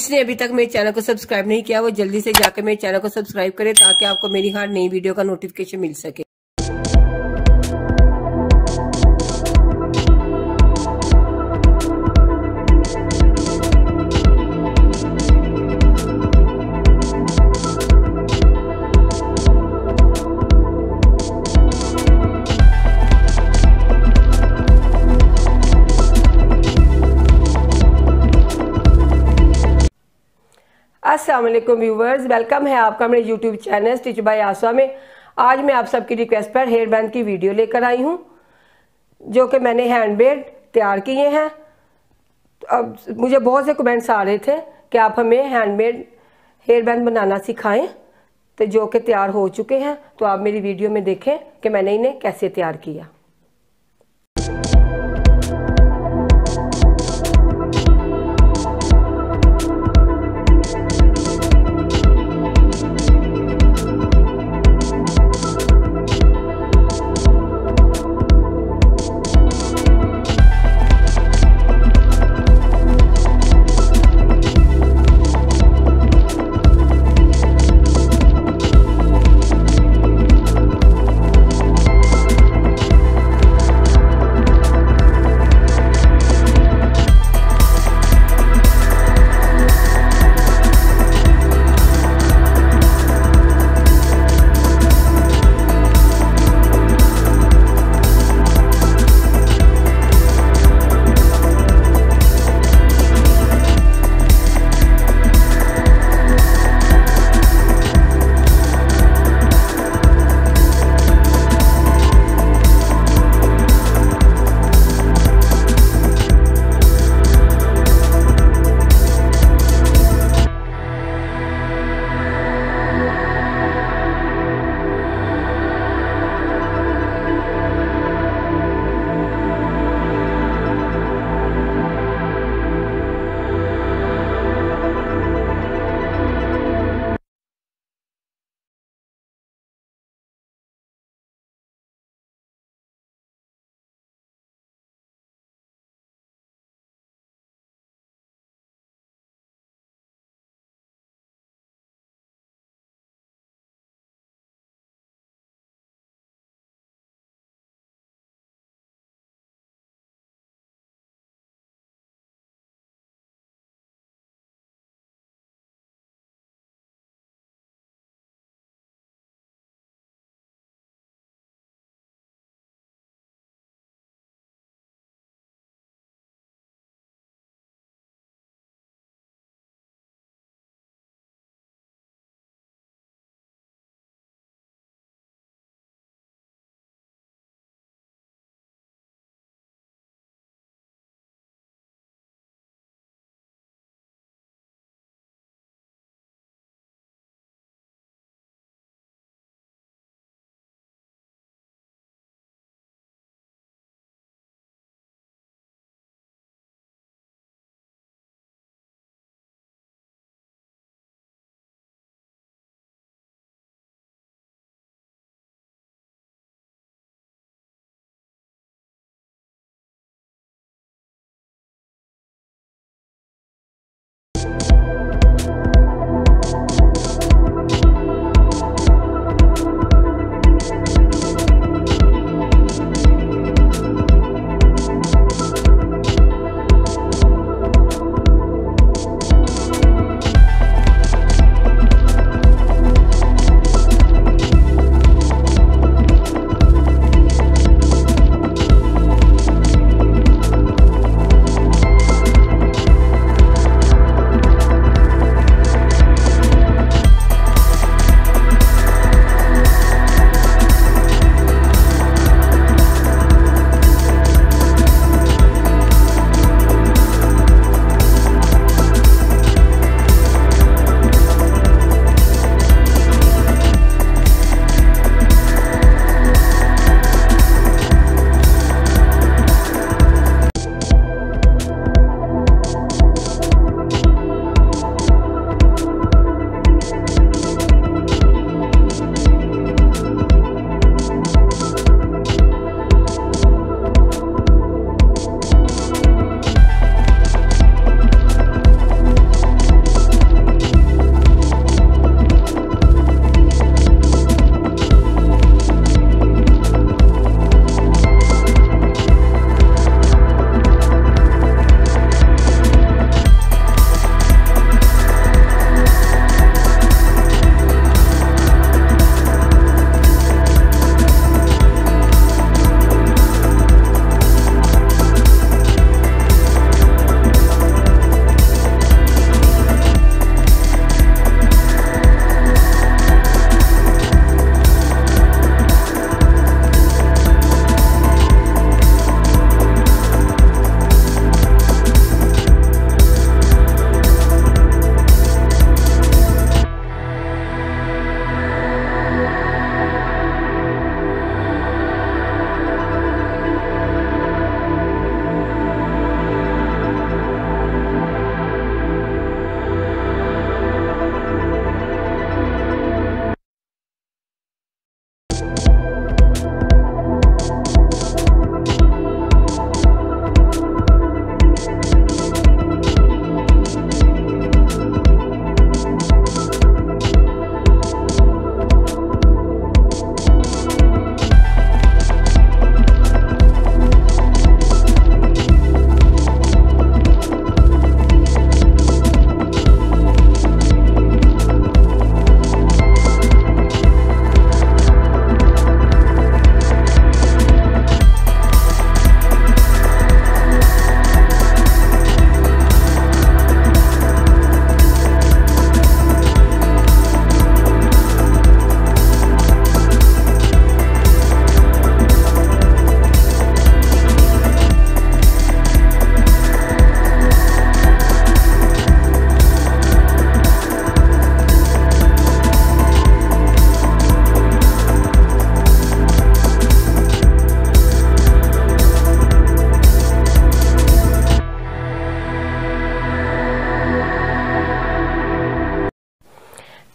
जिसने अभी तक मेरे चैनल को सब्सक्राइब नहीं किया वो जल्दी से जाकर मेरे चैनल को सब्सक्राइब करे ताकि आपको मेरी हर नई वीडियो का नोटिफिकेशन मिल सके। अस्सलाम वालेकुम व्यूवर्स, वेलकम है आपका मेरे यूट्यूब चैनल स्टिच बाय आसवा में। आज मैं आप सबकी रिक्वेस्ट पर हेयर बैंड की वीडियो लेकर आई हूँ जो कि मैंने हैंडमेड तैयार किए हैं। अब मुझे बहुत से कमेंट्स आ रहे थे कि आप हमें हैंडमेड हेयर बैंड बनाना सिखाएं, तो जो कि तैयार हो चुके हैं। तो आप मेरी वीडियो में देखें कि मैंने इन्हें कैसे तैयार किया।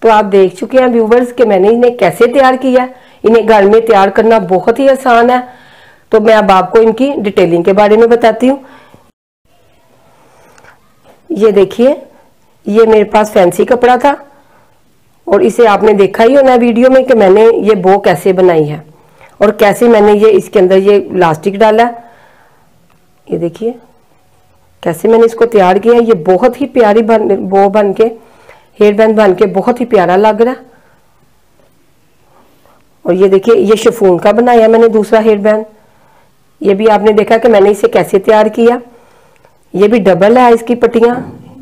तो आप देख चुके हैं व्यूवर्स कि मैंने इन्हें कैसे तैयार किया। इन्हें घर में तैयार करना बहुत ही आसान है। तो मैं अब आपको इनकी डिटेलिंग के बारे में बताती हूँ। ये देखिए, ये मेरे पास फैंसी कपड़ा था और इसे आपने देखा ही होना वीडियो में कि मैंने ये बो कैसे बनाई है और कैसे मैंने ये इसके अंदर ये इलास्टिक डाला। ये देखिए कैसे मैंने इसको तैयार किया। ये बहुत ही प्यारी बो बन के, हेयर बैंड बन के बहुत ही प्यारा लग रहा है। और ये देखिए, ये शिफॉन का बनाया मैंने दूसरा हेयर बैंड। ये भी आपने देखा कि मैंने इसे कैसे तैयार किया। ये भी डबल है इसकी पट्टियां,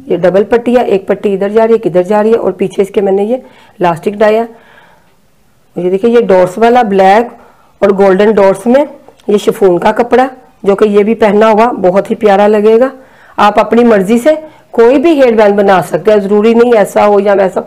ये डबल पट्टी है, एक पट्टी इधर जा रही है, किधर जा रही है, और पीछे इसके मैंने ये इलास्टिक डाया। ये देखिए, ये डॉट्स वाला ब्लैक और गोल्डन डॉट्स में ये शिफॉन का कपड़ा, जो कि ये भी पहना हुआ बहुत ही प्यारा लगेगा। आप अपनी मर्जी से कोई भी हेयर बैंड बना सकते हैं, जरूरी नहीं ऐसा हो या वैसा,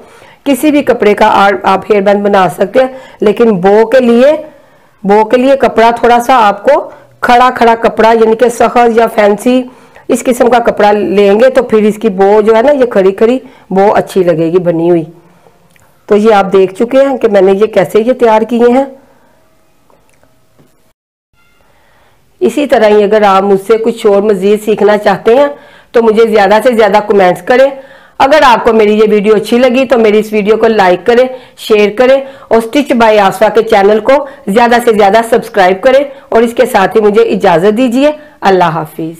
किसी भी कपड़े का आप हेयर बैंड बना सकते हैं। लेकिन बो के लिए कपड़ा थोड़ा सा आपको खड़ा खड़ा कपड़ा, यानी कि सहज या फैंसी इस किस्म का कपड़ा लेंगे तो फिर इसकी बो जो है ना, ये खड़ी खड़ी बो अच्छी लगेगी बनी हुई। तो ये आप देख चुके हैं कि मैंने ये कैसे ये तैयार किए हैं। इसी तरह ही अगर आप मुझसे कुछ और मजीद सीखना चाहते हैं तो मुझे ज्यादा से ज्यादा कमेंट्स करें। अगर आपको मेरी ये वीडियो अच्छी लगी तो मेरी इस वीडियो को लाइक करें, शेयर करें और स्टिच बाय आसफा के चैनल को ज्यादा से ज्यादा सब्सक्राइब करें। और इसके साथ ही मुझे इजाजत दीजिए। अल्लाह हाफिज।